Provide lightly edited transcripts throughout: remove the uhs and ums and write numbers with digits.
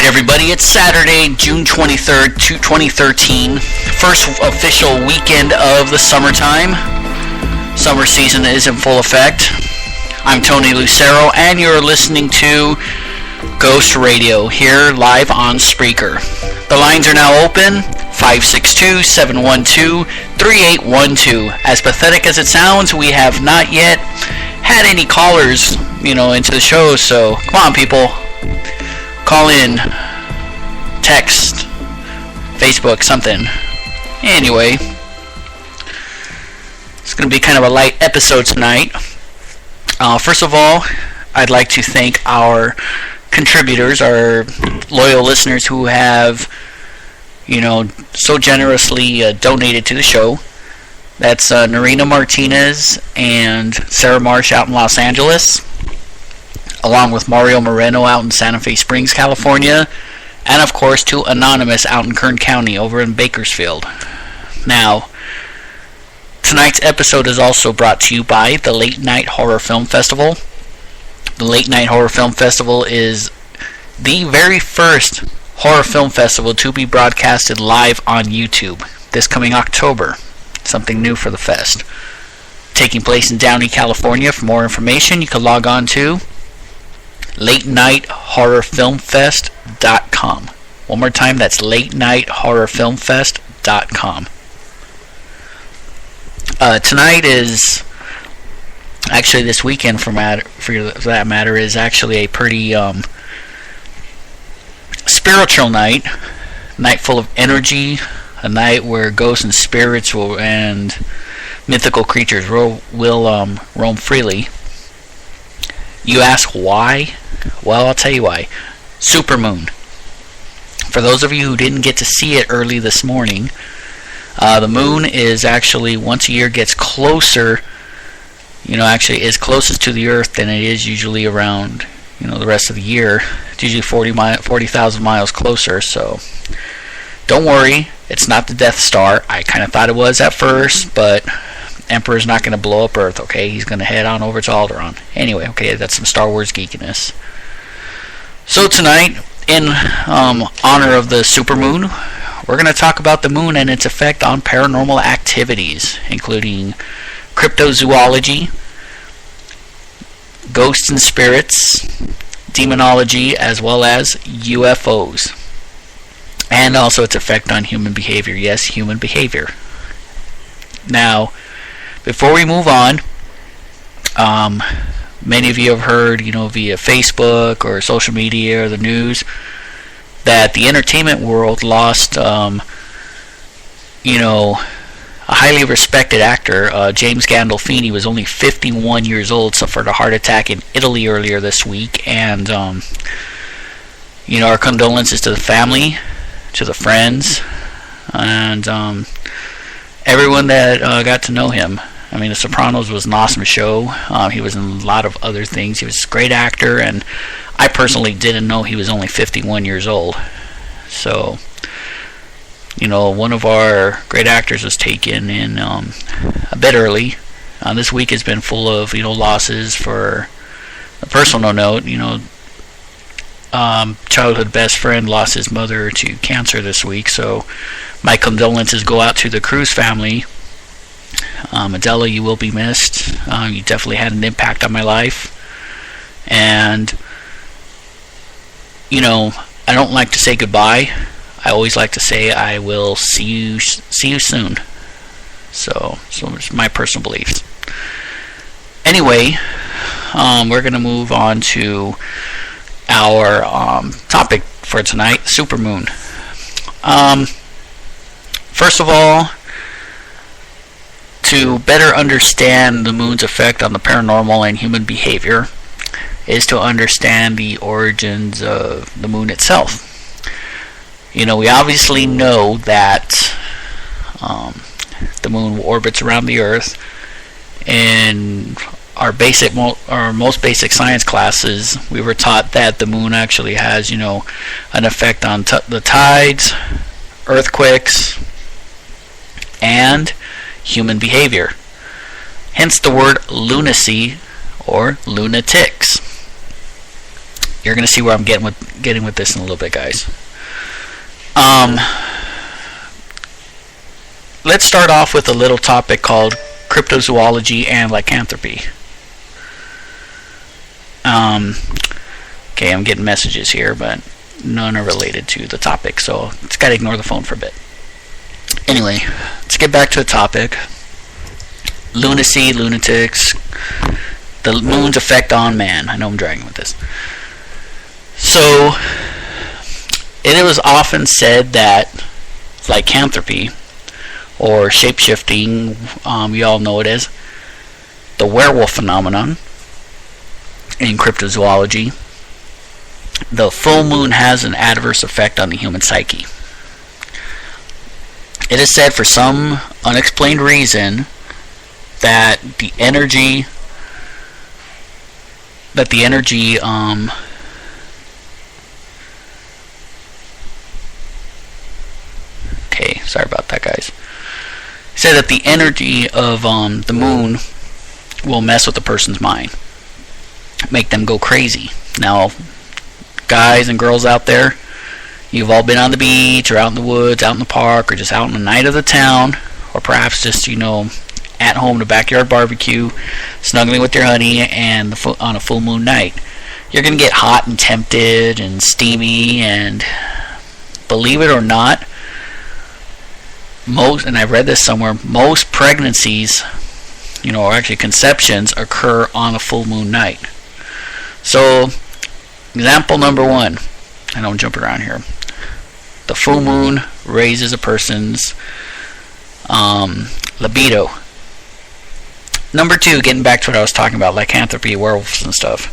everybody, it's Saturday, June 23rd, 2013. First official weekend of the summertime. Summer season is in full effect. I'm Tony Lucero, and you're listening to Ghost Radio here live on Spreaker. The lines are now open, 562-712-3812. As pathetic as it sounds, we have not yet had any callers, into the show, so come on, people. Call in, text, Facebook, something. Anyway, it's going to be kind of a light episode tonight. First of all, I'd like to thank our contributors, our loyal listeners who have, so generously donated to the show. That's Narina Martinez and Sarah Marsh out in Los Angeles, along with Mario Moreno out in Santa Fe Springs, California, and of course to Anonymous out in Kern County over in Bakersfield. Now, tonight's episode is also brought to you by the Late Night Horror Film Festival. The Late Night Horror Film Festival is the very first horror film festival to be broadcasted live on YouTube this coming October. Something new for the fest. Taking place in Downey, California. For more information, you can log on to LateNightHorrorFilmFest.com. One more time, that's LateNightHorrorFilmFest.com. Tonight is actually, this weekend for that matter, is actually a pretty spiritual night full of energy, a night where ghosts and spirits and mythical creatures will roam freely. You ask why? Well, I'll tell you why. Supermoon. For those of you who didn't get to see it early this morning, the moon is actually, once a year, gets closer, actually is closest to the Earth than it is usually around, the rest of the year. It's usually 40,000 miles closer, so don't worry, it's not the Death Star. I kind of thought it was at first, but Emperor's not going to blow up Earth, okay? He's going to head on over to Alderaan. Anyway, okay, that's some Star Wars geekiness. So tonight, in honor of the supermoon, we're going to talk about the moon and its effect on paranormal activities, including cryptozoology, ghosts and spirits, demonology, as well as UFOs. And also its effect on human behavior. Yes, human behavior. Now, before we move on, many of you have heard, via Facebook or social media or the news, that the entertainment world lost, a highly respected actor. James Gandolfini was only 51 years old, suffered a heart attack in Italy earlier this week, and, our condolences to the family, to the friends, and everyone that got to know him. I mean, The Sopranos was an awesome show. He was in a lot of other things. He was a great actor, and I personally didn't know he was only 51 years old. So, one of our great actors was taken in a bit early. This week has been full of, losses. For a personal note, childhood best friend lost his mother to cancer this week, so my condolences go out to the Cruz family. Adela, you will be missed. You definitely had an impact on my life, and I don't like to say goodbye. I always like to say I will see you soon. So it's my personal beliefs. Anyway, we're gonna move on to our topic for tonight, supermoon. First of all, to better understand the moon's effect on the paranormal and human behavior is to understand the origins of the moon itself. We obviously know that the moon orbits around the Earth. In our most basic science classes, we were taught that the moon actually has, an effect on the tides, earthquakes, and human behavior. Hence the word lunacy or lunatics. You're going to see where I'm getting with this in a little bit, guys. Let's start off with a little topic called cryptozoology and lycanthropy. Okay, I'm getting messages here, but none are related to the topic, so it's got to ignore the phone for a bit. Anyway, let's get back to the topic. Lunacy, lunatics, the moon's effect on man. I know I'm dragging with this. So, it was often said that lycanthropy, or shapeshifting, you all know it as the werewolf phenomenon in cryptozoology. The full moon has an adverse effect on the human psyche. It is said for some unexplained reason that the energy okay, sorry about that, guys. It said that the energy of the moon will mess with the person's mind, make them go crazy. Now, guys and girls out there, you've all been on the beach or out in the woods, out in the park, or just out in the night of the town, or perhaps just, at home in a backyard barbecue, snuggling with your honey, and on a full moon night. You're going to get hot and tempted and steamy, and believe it or not, and I read this somewhere, most pregnancies, or actually conceptions, occur on a full moon night. So, example number one, I know I'm jumping around here. The full moon raises a person's libido. Number two, getting back to what I was talking about, lycanthropy, werewolves and stuff.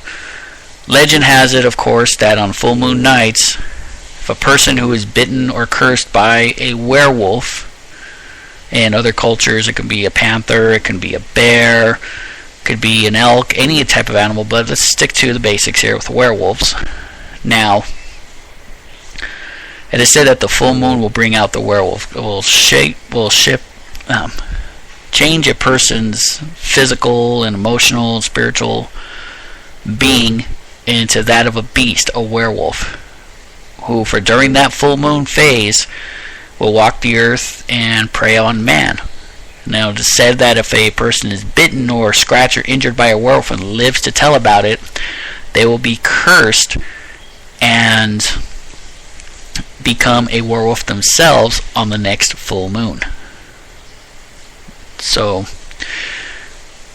Legend has it, of course, that on full moon nights, if a person who is bitten or cursed by a werewolf, in other cultures it can be a panther, it can be a bear, it could be an elk, any type of animal, but let's stick to the basics here with werewolves. Now, it is said that the full moon will bring out the werewolf. It will change a person's physical and emotional and spiritual being into that of a beast, a werewolf, who for during that full moon phase will walk the earth and prey on man. Now, it is said that if a person is bitten or scratched or injured by a werewolf and lives to tell about it, they will be cursed and become a werewolf themselves on the next full moon. So,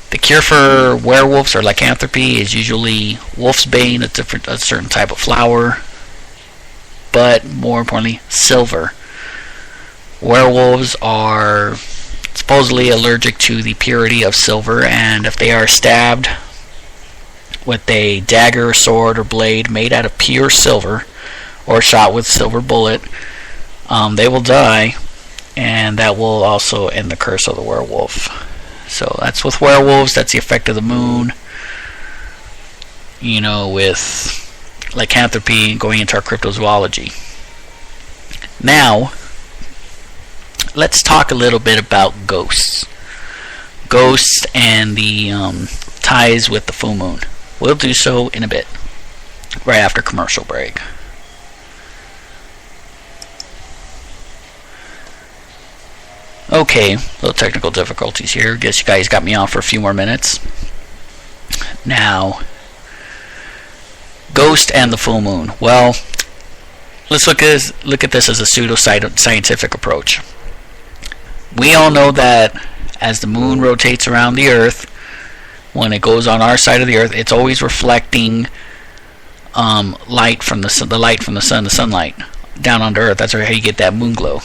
the cure for werewolves or lycanthropy is usually wolf's bane, a certain type of flower, but more importantly, silver. Werewolves are supposedly allergic to the purity of silver, and if they are stabbed with a dagger, sword, or blade made out of pure silver, or shot with a silver bullet, they will die, and that will also end the curse of the werewolf. So that's with werewolves. That's the effect of the moon. With lycanthropy going into our cryptozoology. Now, let's talk a little bit about ghosts. Ghosts and the ties with the full moon. We'll do so in a bit, right after commercial break. Okay, little technical difficulties here. Guess you guys got me on for a few more minutes. Now, ghost and the full moon. Well, let's look at this as a pseudo-scientific approach. We all know that as the moon rotates around the Earth, when it goes on our side of the Earth, it's always reflecting light from the sun, the sunlight, down onto Earth. That's how you get that moon glow.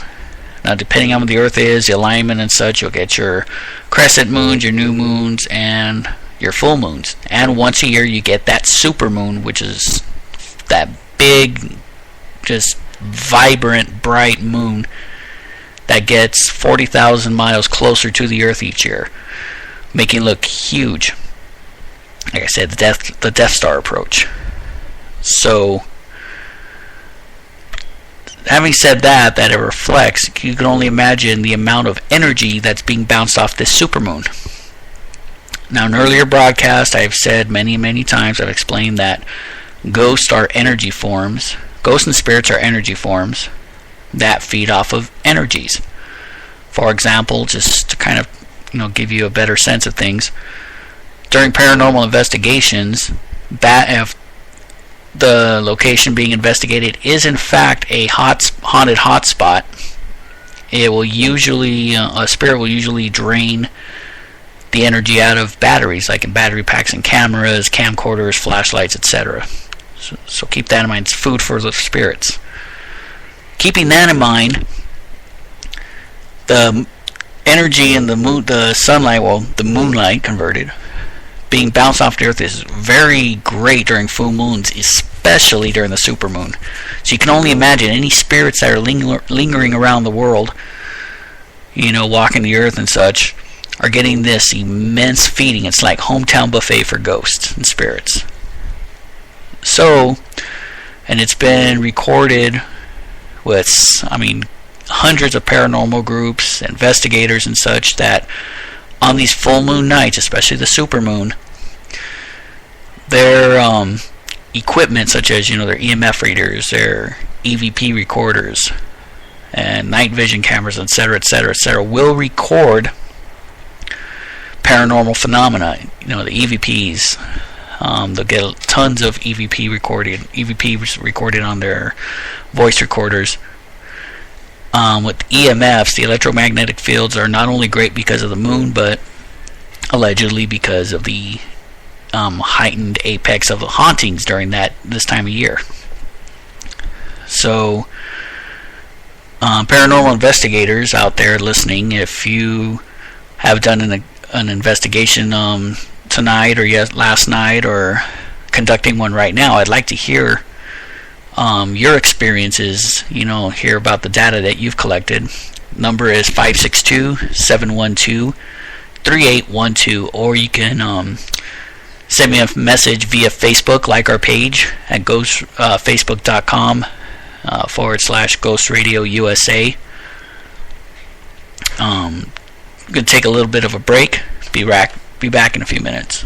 Now, depending on what the Earth is, the alignment and such, you'll get your crescent moons, your new moons, and your full moons. And once a year, you get that supermoon, which is that big, just vibrant, bright moon that gets 40,000 miles closer to the Earth each year, making it look huge. Like I said, the Death Star approach. So, having said that it reflects, you can only imagine the amount of energy that's being bounced off this supermoon. Now, in earlier broadcasts, I've said many, many times, I've explained that Ghosts are energy forms. Ghosts and spirits are energy forms that feed off of energies. For example, just to kind of give you a better sense of things, during paranormal investigations, if the location being investigated is in fact a haunted hotspot, it will usually a spirit will usually drain the energy out of batteries, like in battery packs and cameras, camcorders, flashlights, etc. So keep that in mind. It's food for the spirits. Keeping that in mind, the energy in the sunlight, the moonlight converted, being bounced off the earth is very great during full moons, especially during the supermoon. So you can only imagine any spirits that are lingering around the world, walking the earth and such, are getting this immense feeding. It's like hometown buffet for ghosts and spirits. So, and it's been recorded with, hundreds of paranormal groups, investigators and such, that on these full moon nights, especially the supermoon, their equipment, such as their EMF readers, their EVP recorders, and night vision cameras, etc., will record paranormal phenomena. The EVPs, they'll get tons of EVPs recorded on their voice recorders. With EMFs, the electromagnetic fields are not only great because of the moon, but allegedly because of the heightened apex of the hauntings during this time of year. So, paranormal investigators out there listening, if you have done an investigation tonight or last night, or conducting one right now, I'd like to hear your experiences, hear about the data that you've collected. Number is 562-712-3812, or you can send me a message via Facebook, like our page at facebook.com /Ghost Radio USA. I'm going to take a little bit of a break. Be back in a few minutes.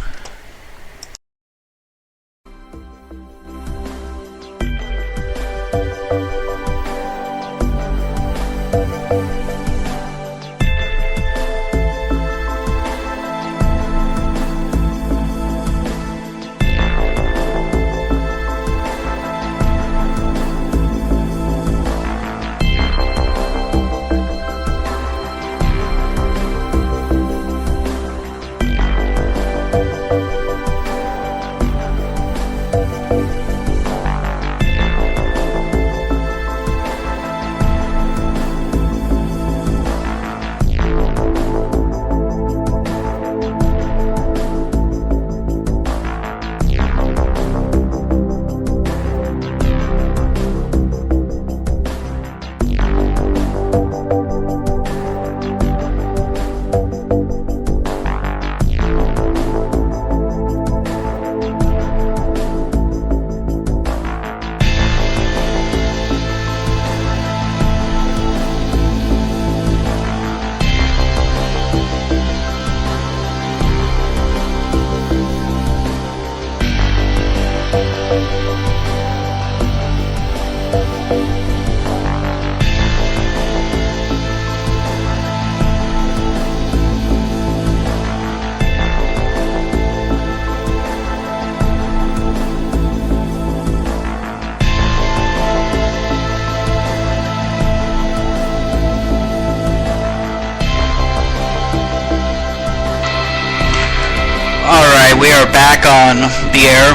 We are back on the air.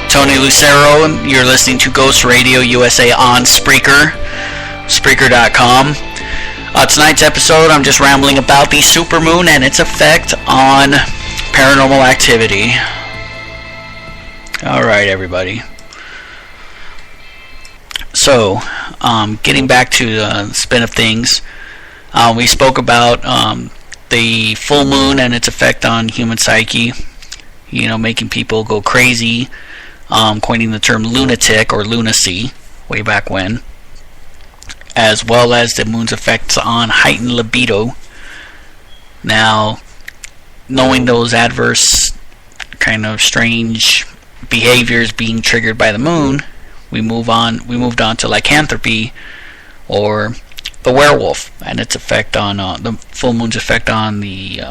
Tony Lucero, you're listening to Ghost Radio USA on Spreaker, Spreaker.com. Tonight's episode, I'm just rambling about the supermoon and its effect on paranormal activity. Alright, everybody. So, getting back to the spin of things, we spoke about the full moon and its effect on human psyche. Making people go crazy, coining the term lunatic or lunacy way back when, as well as the moon's effects on heightened libido. Now, knowing those adverse, kind of strange behaviors being triggered by the moon, we moved on to lycanthropy, or the werewolf, and its effect on the full moon's effect on the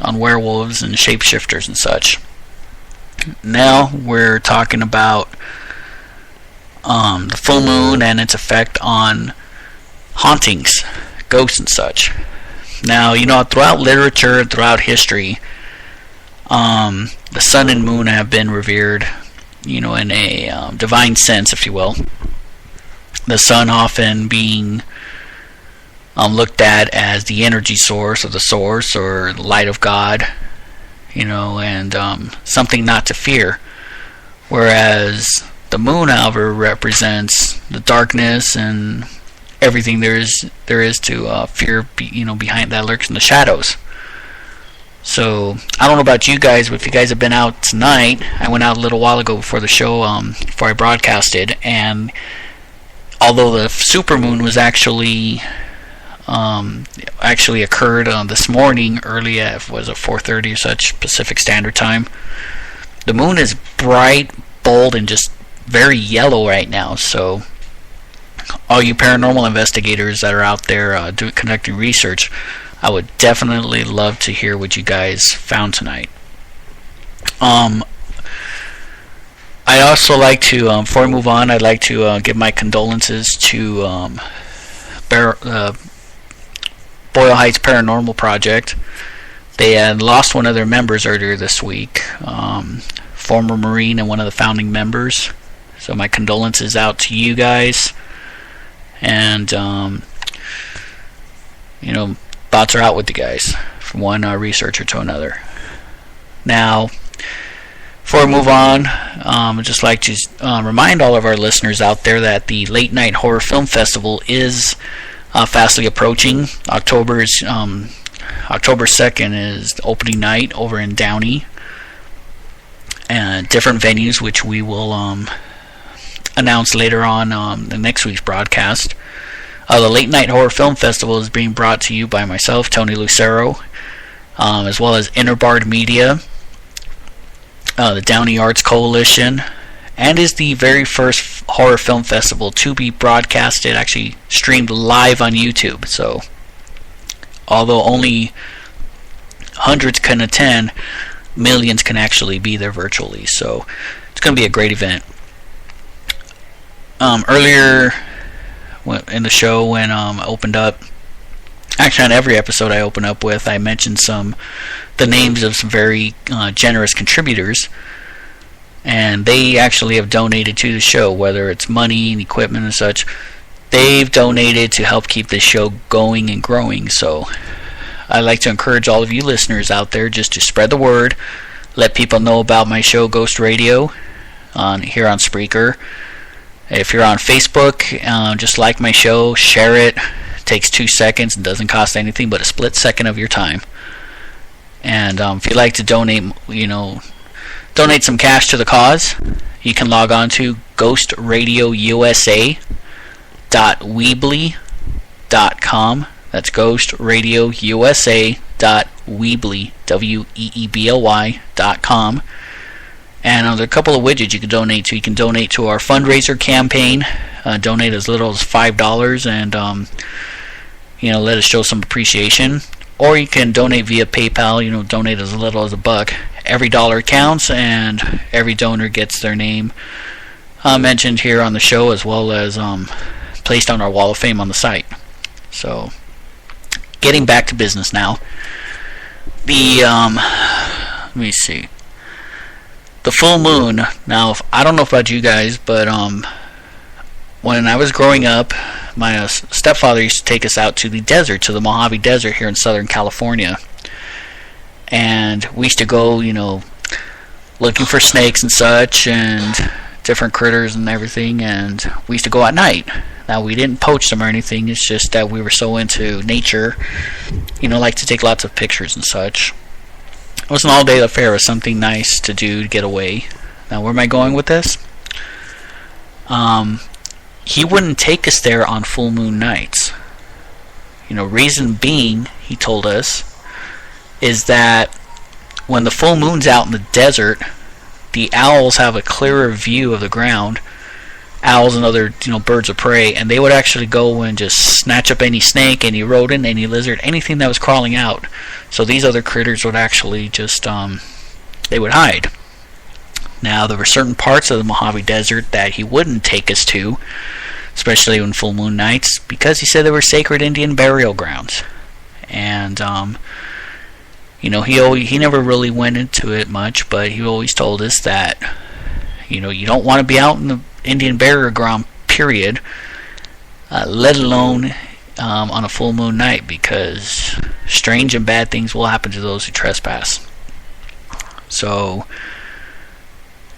on werewolves and shapeshifters and such. Now we're talking about the full moon and its effect on hauntings, ghosts and such. Now, throughout literature, throughout history, the sun and moon have been revered, in a divine sense, if you will. The sun often being looked at as the energy source, or the source, or light of God, and something not to fear. Whereas the moon, however, represents the darkness and everything there is to fear, behind that lurks in the shadows. So I don't know about you guys, but if you guys have been out tonight, I went out a little while ago before the show, before I broadcasted, and although the supermoon was actually occurred this morning early at 4:30 or such Pacific Standard Time, the moon is bright, bold, and just very yellow right now. So all you paranormal investigators that are out there conducting research, I would definitely love to hear what you guys found tonight. I'd also like to, before I move on, I'd like to give my condolences to Boyle Heights Paranormal Project. They had lost one of their members earlier this week, former Marine and one of the founding members. So my condolences out to you guys. And, thoughts are out with you guys, from one researcher to another. Now, before we move on, I'd just like to remind all of our listeners out there that the Late Night Horror Film Festival is fastly approaching. October 2nd is the opening night over in Downey. And different venues, which we will announce later on the next week's broadcast. The Late Night Horror Film Festival is being brought to you by myself, Tony Lucero, as well as Interbard Media, the Downey Arts Coalition, and is the very first horror film festival to be broadcasted, actually streamed live on YouTube. So, although only hundreds can attend, millions can actually be there virtually. So, it's going to be a great event. Earlier in the show, when I opened up, actually on every episode I open up with, I mentioned the names of some very generous contributors, and they actually have donated to the show, whether it's money and equipment and such. They've donated to help keep this show going and growing. So I'd like to encourage all of you listeners out there just to spread the word, let people know about my show Ghost Radio here on Spreaker. If you're on Facebook, just like my show, share it. It takes 2 seconds and doesn't cost anything but a split second of your time. And if you'd like to donate some cash to the cause, you can log on to ghostradiousa.weebly.com. That's ghostradiousa.weebly.com. And there's a couple of widgets you can donate to. You can donate to our fundraiser campaign. Donate as little as $5, and let us show some appreciation. Or you can donate via PayPal. Donate as little as $1. Every dollar counts, and every donor gets their name mentioned here on the show, as well as placed on our Wall of Fame on the site. So, getting back to business now. Let me see. The full moon. Now, I don't know about you guys, but when I was growing up, my stepfather used to take us out to the desert, to the Mojave Desert here in Southern California. And we used to go, looking for snakes and such, and different critters and everything, and we used to go at night. Now, we didn't poach them or anything, it's just that we were so into nature, like to take lots of pictures and such. It was an all-day affair. It was something nice to do to get away. Now, where am I going with this? He wouldn't take us there on full moon nights. Reason being, he told us, is that when the full moon's out in the desert, the owls have a clearer view of the ground. Owls and other birds of prey, and they would actually go and just snatch up any snake, any rodent, any lizard, anything that was crawling out. So these other critters would actually just they would hide. Now there were certain parts of the Mojave Desert that he wouldn't take us to, especially on full moon nights, because he said they were sacred Indian burial grounds. And he never really went into it much, but he always told us that you don't want to be out in the Indian burial ground, period, let alone on a full moon night, because strange and bad things will happen to those who trespass. So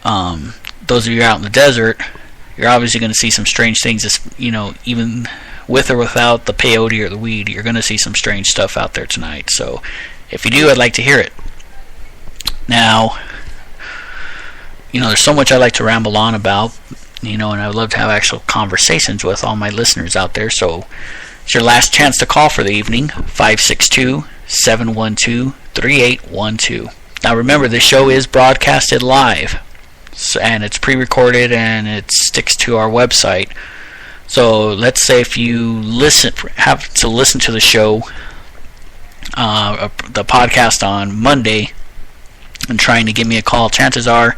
those of you out in the desert, you're obviously going to see some strange things. Even with or without the peyote or the weed, you're going to see some strange stuff out there tonight. So if you do, I'd like to hear it. Now, there's so much I like to ramble on about, and I would love to have actual conversations with all my listeners out there. So it's your last chance to call for the evening, 562-712-3812. Now remember, the show is broadcasted live, and it's pre-recorded, and it sticks to our website. So let's say if you have to listen to the show, the podcast on Monday, and trying to give me a call, chances are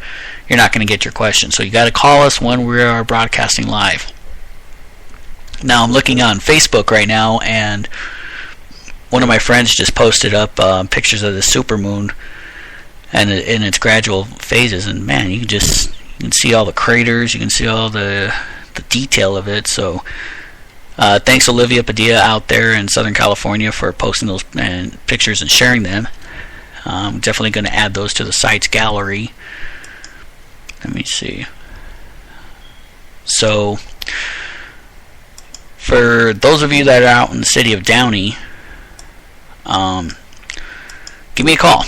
you're not going to get your question. So you got to call us when we are broadcasting live. Now I'm looking on Facebook right now, and one of my friends just posted up pictures of the supermoon and in its gradual phases, and man, you can see all the craters, you can see all the detail of it. So thanks Olivia Padilla out there in Southern California for posting those pictures and sharing them. I'm definitely going to add those to the site's gallery. Let me see. So for those of you that are out in the city of Downey, give me a call.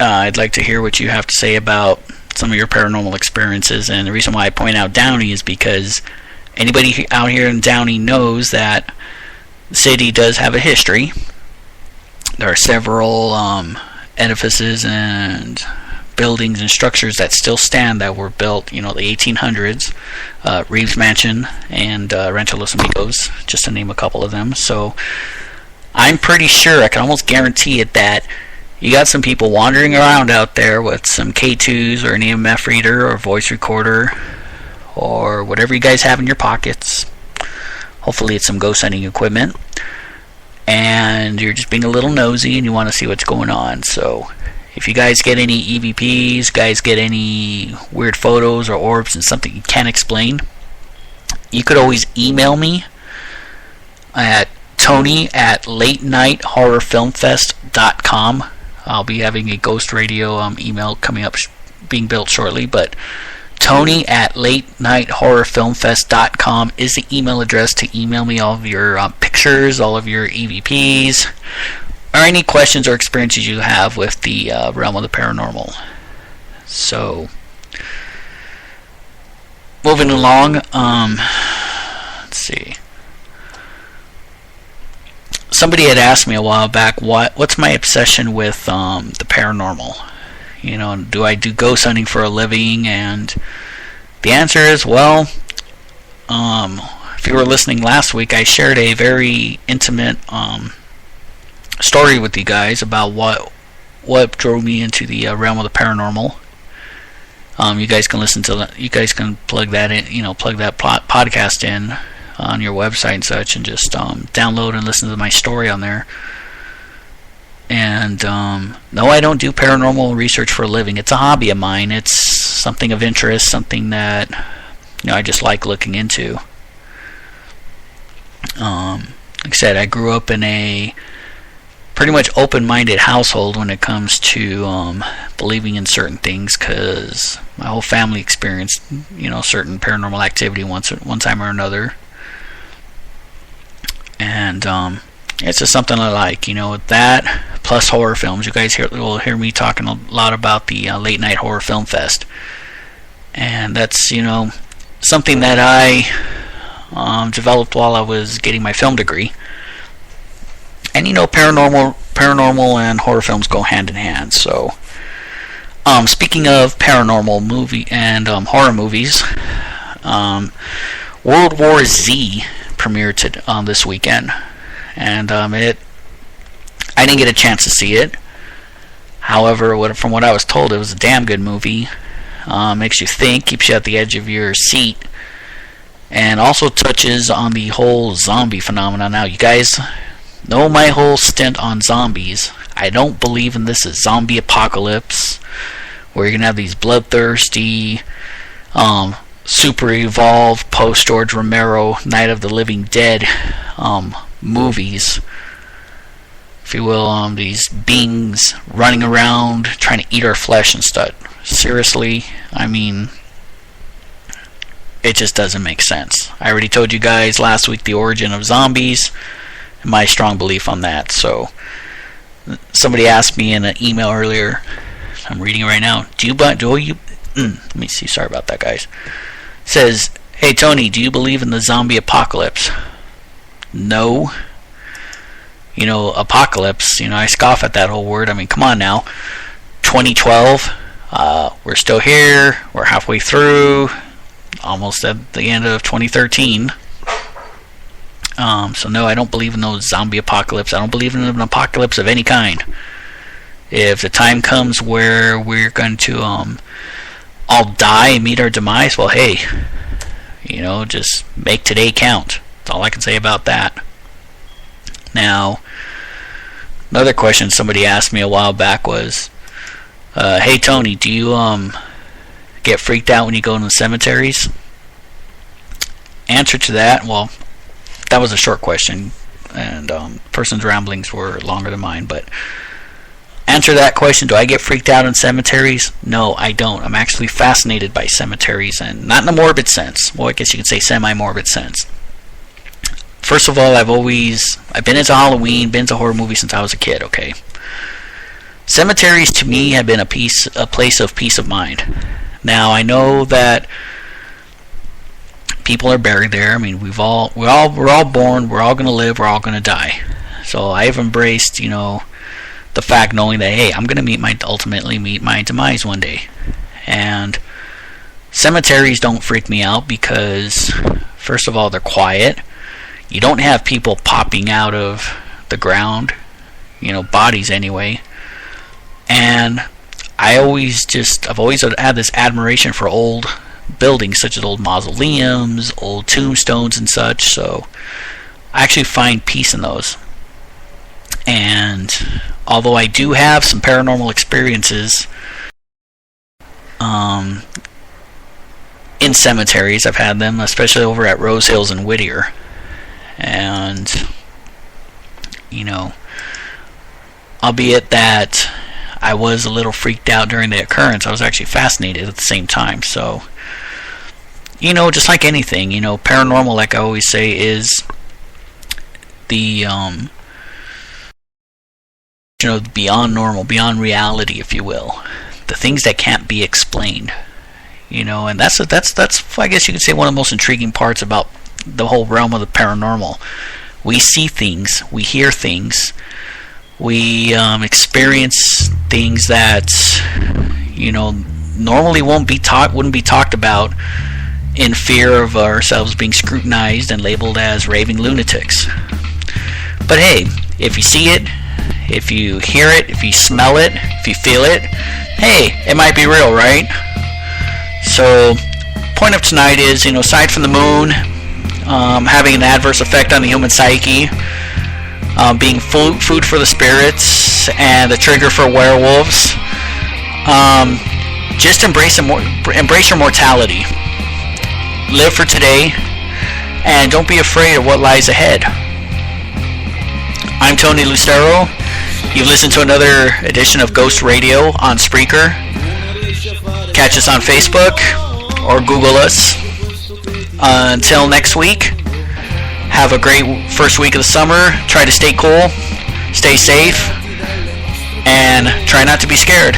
I'd like to hear what you have to say about some of your paranormal experiences. And the reason why I point out Downey is because anybody out here in Downey knows that the city does have a history. There are several edifices and buildings and structures that still stand that were built, the 1800s, Reeves Mansion and Rancho Los Amigos, just to name a couple of them. So I'm pretty sure, I can almost guarantee it, that you got some people wandering around out there with some K2s or an EMF reader or voice recorder or whatever you guys have in your pockets. Hopefully it's some ghost hunting equipment, and you're just being a little nosy and you want to see what's going on. So if you guys get any EVPs, guys get any weird photos or orbs and something you can't explain, you could always email me at tony@latenighthorrorfilmfest.com. I'll be having a ghost radio email coming up, being built shortly, but tony@latenighthorrorfilmfest.com is the email address to email me all of your pictures, all of your EVPs, or any questions or experiences you have with the realm of the paranormal. So, moving along, let's see. Somebody had asked me a while back, what's my obsession with the paranormal? Do I do ghost hunting for a living? And the answer is, well, if you were listening last week, I shared a very intimate story with you guys about what drove me into the realm of the paranormal. You guys can listen to that. You guys can plug that in. Plug that podcast in on your website and such, and just download and listen to my story on there. And no, I don't do paranormal research for a living. It's a hobby of mine. It's something of interest, something that I just like looking into. Like I said, I grew up in a pretty much open-minded household when it comes to believing in certain things, because my whole family experienced certain paranormal activity one time or another. And it's just something I like, with that, plus horror films. You guys will hear me talking a lot about the Late Night Horror Film Fest. And that's, something that I developed while I was getting my film degree. And, paranormal and horror films go hand in hand. So, Speaking of paranormal movie and horror movies, World War Z premiered this weekend, and I didn't get a chance to see it. However, from what I was told, it was a damn good movie. Makes you think, keeps you at the edge of your seat, and also touches on the whole zombie phenomenon. Now, you guys know my whole stint on zombies. I don't believe in this zombie apocalypse where you're going to have these bloodthirsty, super evolved post-George Romero Night of the Living Dead movies, if you will, these beings running around trying to eat our flesh and stuff. Seriously, I mean, it just doesn't make sense. I already told you guys last week the origin of zombies, and my strong belief on that. So, somebody asked me in an email earlier, I'm reading it right now, let me see, sorry about that, guys. It says, hey Tony, do you believe in the zombie apocalypse? No. You know, apocalypse, I scoff at that whole word. I mean, come on now. 2012, we're still here, we're halfway through, almost at the end of 2013. So no, I don't believe in those zombie apocalypse. I don't believe in an apocalypse of any kind. If the time comes where we're going to all die and meet our demise, well, hey, just make today count. That's all I can say about that. Now, another question somebody asked me a while back was, hey Tony, do you get freaked out when you go into the cemeteries? Answer to that, well, that was a short question, and person's ramblings were longer than mine, but answer that question, do I get freaked out in cemeteries? No, I don't. I'm actually fascinated by cemeteries, and not in a morbid sense. Well, I guess you could say semi-morbid sense. First of all, I've been into Halloween, been to horror movies since I was a kid, okay? Cemeteries to me have been a place of peace of mind. Now, I know that people are buried there. I mean, we're all born, we're all going to live, we're all going to die. So I've embraced, the fact knowing that, hey, I'm going to ultimately meet my demise one day. And cemeteries don't freak me out because, first of all, they're quiet. You don't have people popping out of the ground, bodies anyway. And I've always had this admiration for old buildings, such as old mausoleums, old tombstones and such, so I actually find peace in those. And although I do have some paranormal experiences in cemeteries, I've had them, especially over at Rose Hills in Whittier. And, albeit that I was a little freaked out during the occurrence, I was actually fascinated at the same time. So, just like anything, paranormal, like I always say, is the, beyond normal, beyond reality, if you will. The things that can't be explained, and that's I guess you could say one of the most intriguing parts about the whole realm of the paranormal. We see things, we hear things, we experience things that normally wouldn't be talked about, in fear of ourselves being scrutinized and labeled as raving lunatics. But hey, if you see it, if you hear it, if you smell it, if you feel it, hey, it might be real, right? So, point of tonight is, aside from the moon having an adverse effect on the human psyche, being food for the spirits and the trigger for werewolves, just embrace your mortality. Live for today, and don't be afraid of what lies ahead. I'm Tony Lucero. You've listened to another edition of Ghost Radio on Spreaker. Catch us on Facebook or Google us. Until next week, have a great first week of the summer. Try to stay cool, stay safe, and try not to be scared.